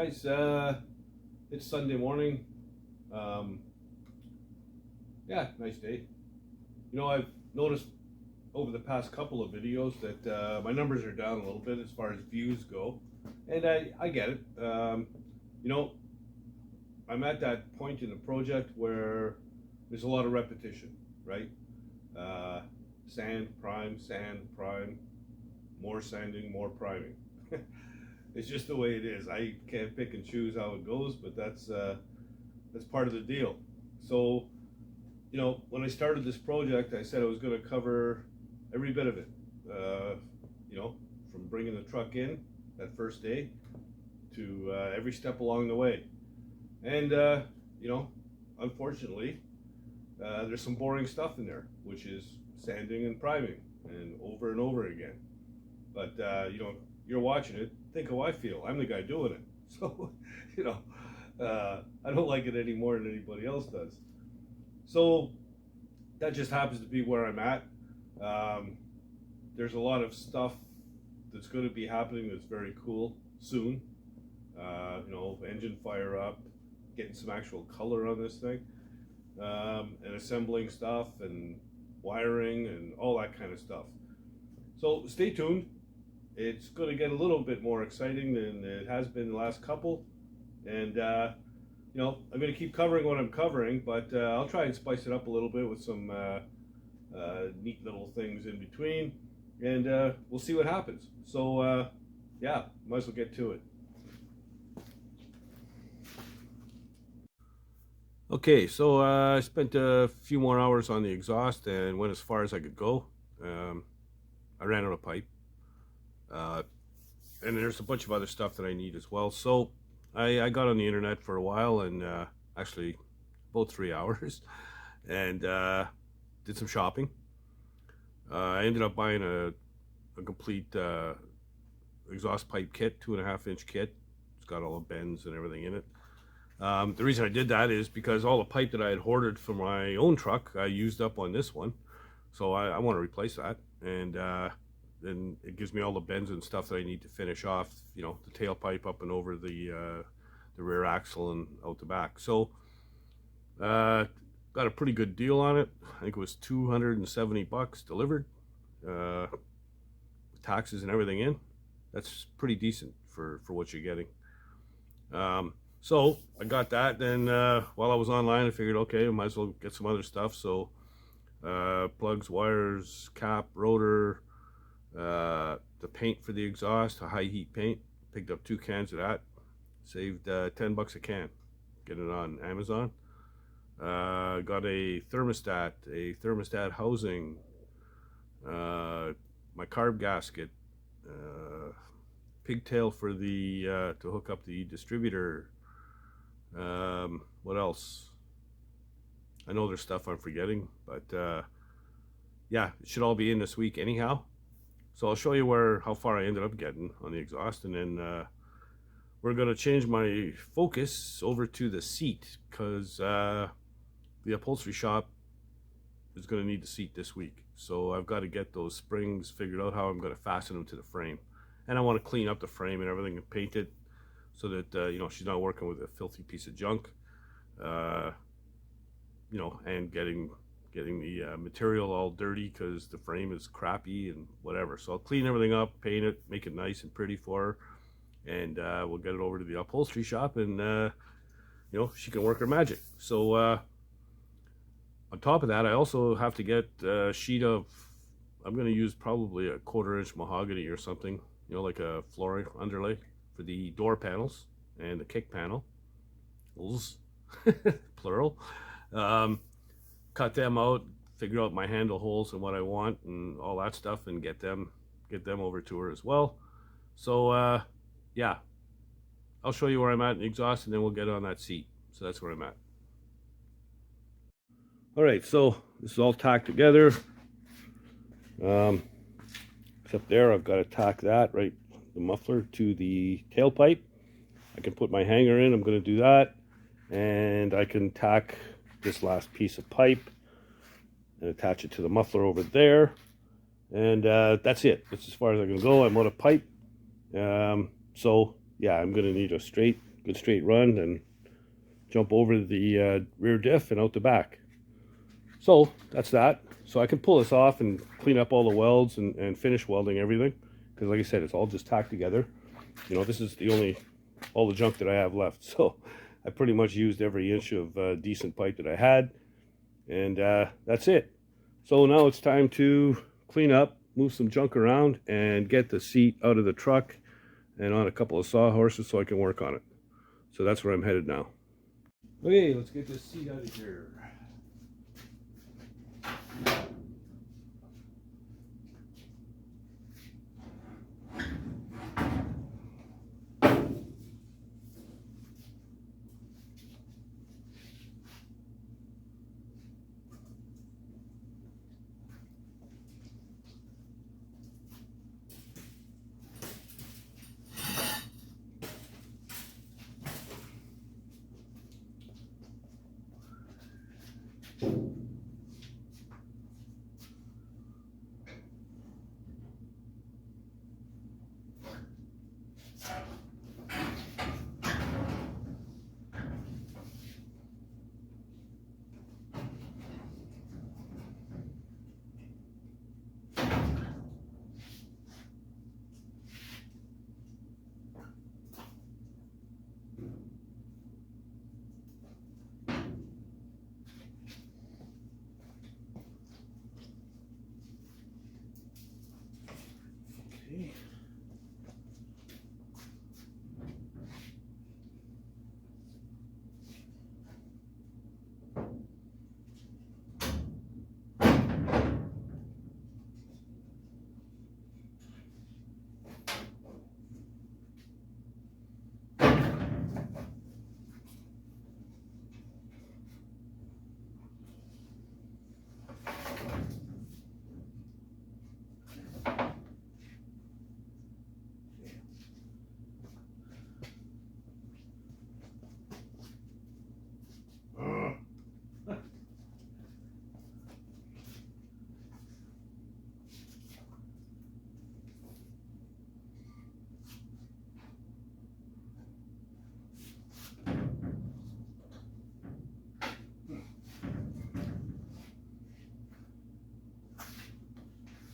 Guys, it's Sunday morning. Um, yeah, nice day. You know, I've noticed over the past couple of videos that my numbers are down a little bit as far as views go, and I get it. You know, I'm at that point in the project where there's a lot of repetition, right? Sand, prime, more sanding, more priming. It's just the way it is. I can't pick and choose how it goes, but that's part of the deal. So, you know, when I started this project, I said I was going to cover every bit of it. You know, from bringing the truck in that first day to every step along the way. And you know, unfortunately, there's some boring stuff in there, which is sanding and priming, and over again. But you know, you're watching it. Think how I feel. I'm the guy doing it. So, you know, I don't like it any more than anybody else does. So that just happens to be where I'm at. There's a lot of stuff that's going to be happening that's very cool soon. You know, engine fire up, getting some actual color on this thing, and assembling stuff and wiring and all that kind of stuff. So stay tuned. It's going to get a little bit more exciting than it has been the last couple, and you know, I'm going to keep covering what I'm covering, but I'll try and spice it up a little bit with some neat little things in between, and we'll see what happens. So yeah, might as well get to it. Okay, so I spent a few more hours on the exhaust and went as far as I could go. I ran out of pipe. And there's a bunch of other stuff that I need as well. So I got on the internet for a while, and actually about 3 hours, and did some shopping. I ended up buying a complete exhaust pipe kit, 2.5-inch kit. It's got all the bends and everything in it. The reason I did that is because all the pipe that I had hoarded for my own truck, I used up on this one. So I want to replace that, and then it gives me all the bends and stuff that I need to finish off, you know, the tailpipe up and over the rear axle and out the back. So got a pretty good deal on it. I think it was $270 delivered, with taxes and everything in. That's pretty decent for what you're getting. So I got that. Then while I was online, I figured, okay, I might as well get some other stuff. So plugs, wires, cap, rotor, the paint for the exhaust, a high heat paint. Picked up 2 cans of that. Saved $10 a can. Get it on Amazon. Got a thermostat housing, my carb gasket, pigtail for the to hook up the distributor. What else? I know there's stuff I'm forgetting, but yeah, it should all be in this week anyhow. So I'll show you how far I ended up getting on the exhaust, and then we're going to change my focus over to the seat, because the upholstery shop is going to need the seat this week. So I've got to get those springs figured out, how I'm going to fasten them to the frame. And I want to clean up the frame and everything and paint it so that you know, she's not working with a filthy piece of junk. You know, and getting the material all dirty because the frame is crappy and whatever. So I'll clean everything up, paint it, make it nice and pretty for her, and we'll get it over to the upholstery shop, and you know, she can work her magic. So on top of that, I also have to get a sheet of, I'm going to use probably a 1/4-inch mahogany or something, you know, like a floor underlay for the door panels and the kick panel, plural. Cut them out, figure out my handle holes and what I want and all that stuff, and get them over to her as well. So yeah, I'll show you where I'm at in the exhaust, and then we'll get on that seat. So that's where I'm at. All right, so this is all tacked together. Except there, I've got to tack that right, the muffler to the tailpipe. I can put my hanger in. I'm going to do that, and I can tack this last piece of pipe and attach it to the muffler over there, and that's it. That's as far as I can go. I'm out of pipe, so yeah, I'm gonna need a straight good straight run, and jump over the rear diff and out the back. So that's that. So I can pull this off and clean up all the welds and finish welding everything, because like I said, it's all just tacked together. You know, this is all the junk that I have left. So I pretty much used every inch of decent pipe that I had, and that's it. So now it's time to clean up, move some junk around, and get the seat out of the truck and on a couple of sawhorses so I can work on it. So that's where I'm headed now. Okay, let's get this seat out of here. Okay.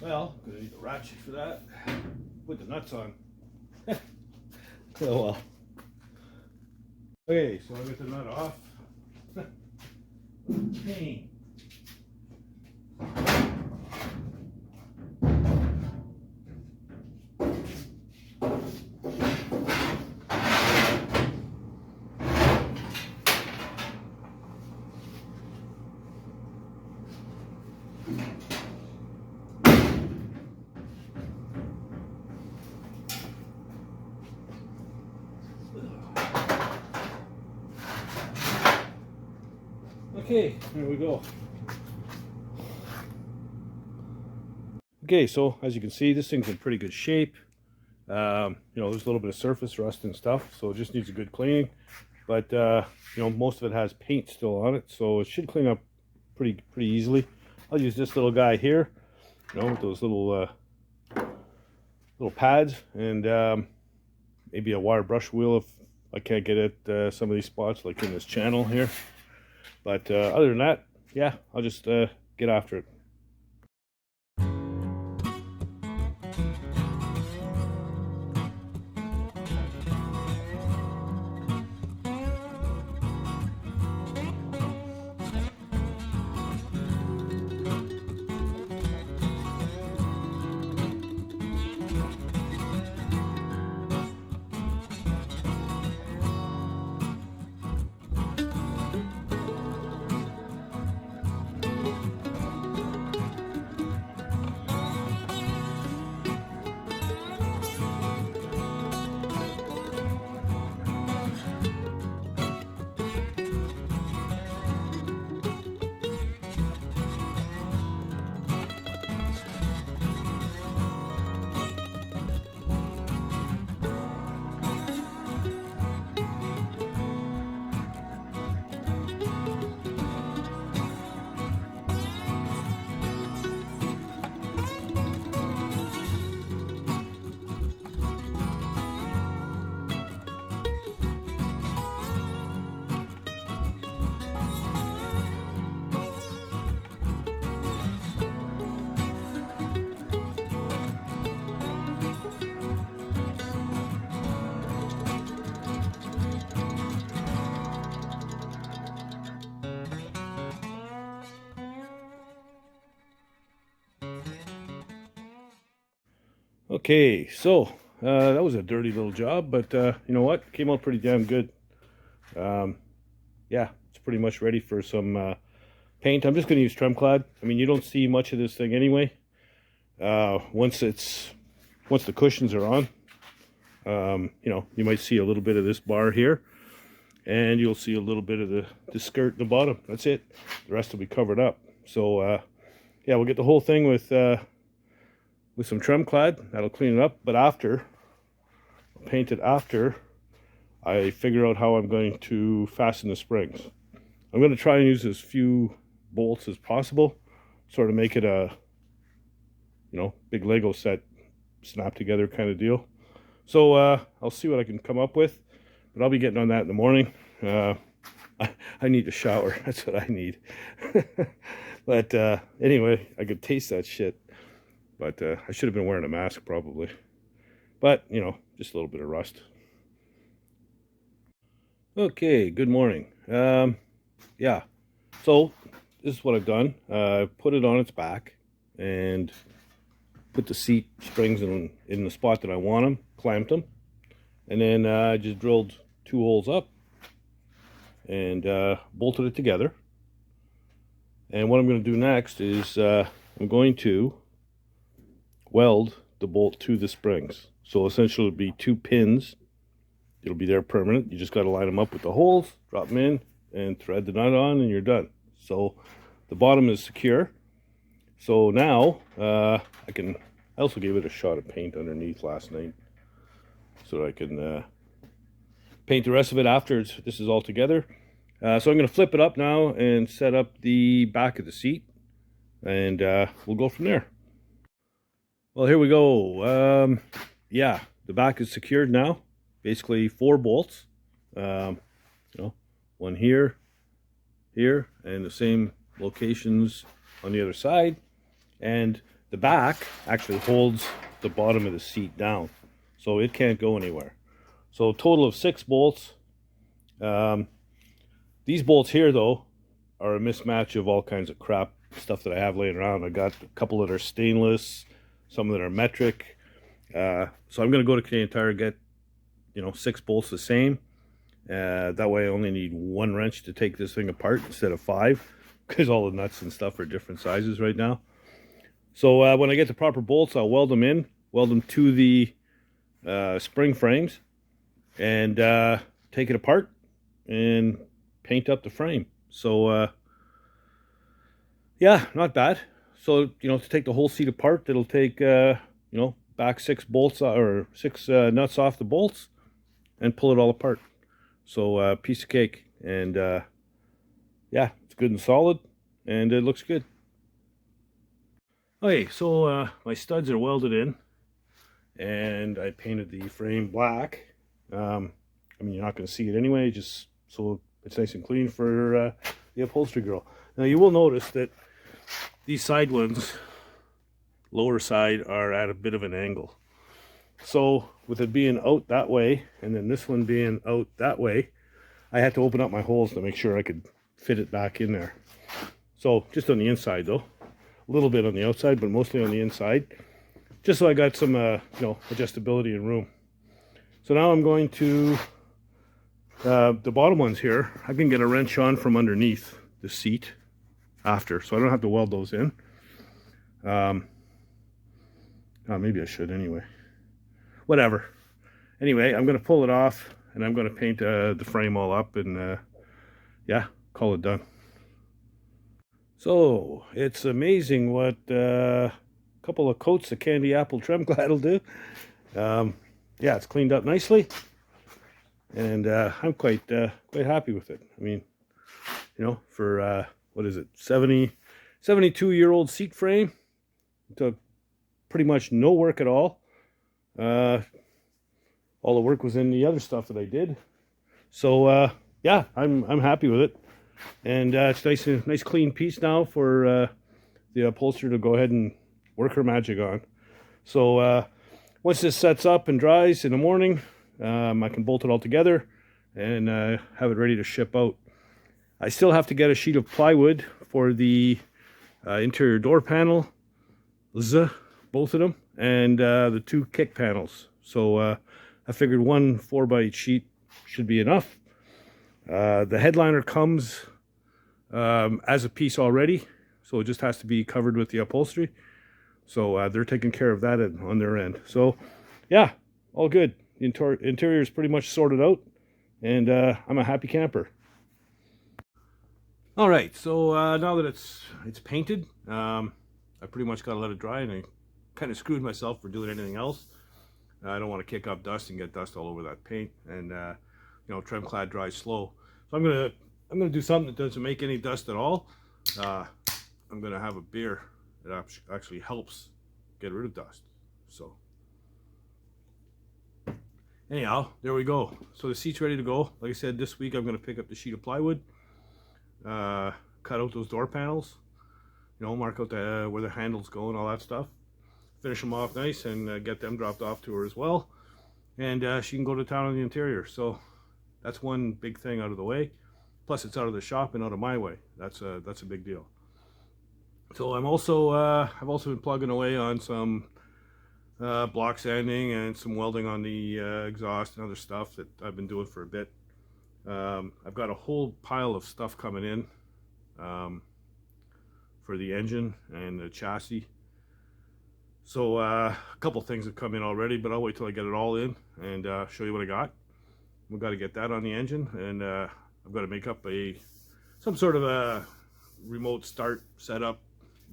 Well, I'm gonna need a ratchet for that. Put the nuts on. Oh well. Okay, so I get the nut off. Okay. Okay, there we go. Okay, so as you can see, this thing's in pretty good shape. You know, there's a little bit of surface rust and stuff, so it just needs a good cleaning. But you know, most of it has paint still on it, so it should clean up pretty easily. I'll use this little guy here, you know, with those little pads, and maybe a wire brush wheel if I can't get at some of these spots, like in this channel here. But other than that, yeah, I'll just get after it. Okay, so that was a dirty little job, but you know what? Came out pretty damn good. Yeah, it's pretty much ready for some paint. I'm just going to use Tremclad. I mean, you don't see much of this thing anyway. Once the cushions are on, you know, you might see a little bit of this bar here, and you'll see a little bit of the skirt at the bottom. That's it. The rest will be covered up. So yeah, we'll get the whole thing with some Tremclad. That'll clean it up. But after, I'll paint it after I figure out how I'm going to fasten the springs. I'm going to try and use as few bolts as possible, sort of make it a, you know, big Lego set, snap together kind of deal. So I'll see what I can come up with, but I'll be getting on that in the morning. I need a shower. That's what I need. But anyway, I could taste that shit. But I should have been wearing a mask probably. But, you know, just a little bit of rust. Okay, good morning. Yeah, so this is what I've done. I've put it on its back and put the seat springs in the spot that I want them, clamped them, and then I just drilled 2 holes up and bolted it together. And what I'm going to do next is I'm going to weld the bolt to the springs. So essentially it'll be 2 pins. It'll be there permanent. You just got to line them up with the holes, drop them in, and thread the nut on, and you're done. So the bottom is secure. So now I also gave it a shot of paint underneath last night, so I can paint the rest of it after this is all together. So I'm going to flip it up now and set up the back of the seat, and we'll go from there. Well, here we go. Yeah, the back is secured now. Basically 4 bolts, you know, one here, here, and the same locations on the other side. And the back actually holds the bottom of the seat down, so it can't go anywhere. So a total of 6 bolts. These bolts here, though, are a mismatch of all kinds of crap stuff that I have laying around. I got a couple that are stainless, some that are metric. So I'm going to go to Canadian Tire, get, you know, 6 bolts the same. That way I only need 1 wrench to take this thing apart instead of 5, because all the nuts and stuff are different sizes right now. So when I get the proper bolts, I'll weld them in, weld them to the spring frames, and take it apart and paint up the frame. So yeah, not bad. So, you know, to take the whole seat apart, it'll take you know, back 6 bolts or 6 nuts off the bolts and pull it all apart. So piece of cake. And yeah, it's good and solid, and it looks good. Okay, so my studs are welded in, and I painted the frame black. I mean, you're not going to see it anyway, just so it's nice and clean for the upholstery girl. Now you will notice that these side ones, lower side, are at a bit of an angle. So with it being out that way, and then this one being out that way, I had to open up my holes to make sure I could fit it back in there. So just on the inside though, a little bit on the outside, but mostly on the inside, just so I got some you know, adjustability and room. So now I'm going to the bottom ones here, I can get a wrench on from underneath the seat after, so I don't have to weld those in. Maybe I should anyway. Whatever. Anyway, I'm going to pull it off, and I'm going to paint the frame all up, and yeah, call it done. So it's amazing what a couple of coats of candy apple Tremclad will do. Yeah, it's cleaned up nicely, and I'm quite happy with it. I mean, you know, for what is it, 72-year-old seat frame, it took pretty much no work at all. All the work was in the other stuff that I did. So yeah, I'm happy with it, and it's nice clean piece now for the upholsterer to go ahead and work her magic on. So once this sets up and dries in the morning, I can bolt it all together and have it ready to ship out. I still have to get a sheet of plywood for the interior door panel, both of them, and the 2 kick panels. So I figured 1 4x8 sheet should be enough. The headliner comes as a piece already, so it just has to be covered with the upholstery. So they're taking care of that on their end. So yeah, all good. The interior is pretty much sorted out, and I'm a happy camper. All right, so now that it's painted, I pretty much got to let it dry, and I kind of screwed myself for doing anything else. I don't want to kick up dust and get dust all over that paint, and you know, trim clad dries slow. So I'm gonna do something that doesn't make any dust at all. I'm gonna have a beer that actually helps get rid of dust. So anyhow, there we go. So the seat's ready to go. Like I said, this week I'm gonna pick up the sheet of plywood, cut out those door panels, you know, mark out where the handles go and all that stuff, finish them off nice, and get them dropped off to her as well, and she can go to town on the interior. So that's one big thing out of the way. Plus it's out of the shop and out of my way. That's a big deal. So I'm also I've also been plugging away on some block sanding and some welding on the exhaust and other stuff that I've been doing for a bit. I've got a whole pile of stuff coming in for the engine and the chassis. So a couple things have come in already, but I'll wait till I get it all in and show you what I got. We've got to get that on the engine, and I've got to make up some sort of a remote start setup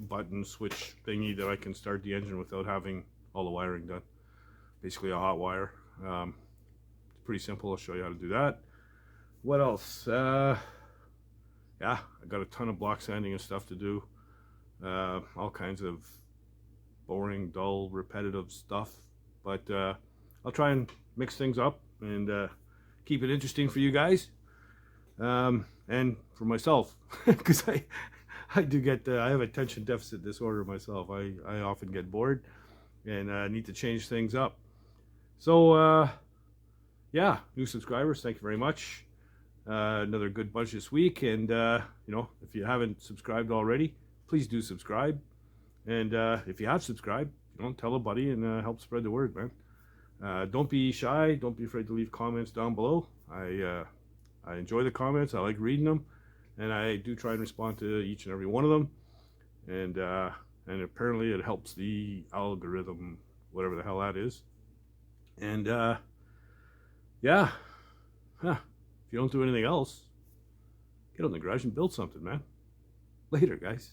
button switch thingy that I can start the engine without having all the wiring done. Basically a hot wire. It's pretty simple. I'll show you how to do that. What else? Yeah, I got a ton of block sanding and stuff to do. All kinds of boring, dull, repetitive stuff. But I'll try and mix things up and keep it interesting for you guys. And for myself, because I do get I have attention deficit disorder myself. I often get bored and need to change things up. So yeah, new subscribers, thank you very much. Another good bunch this week, and you know, if you haven't subscribed already, please do subscribe. And if you have subscribed, you know, tell a buddy and help spread the word, man. Don't be shy. Don't be afraid to leave comments down below. I enjoy the comments. I like reading them, and I do try and respond to each and every one of them. And apparently it helps the algorithm, whatever the hell that is. And yeah, if you don't do anything else, get out in the garage and build something, man. Later, guys.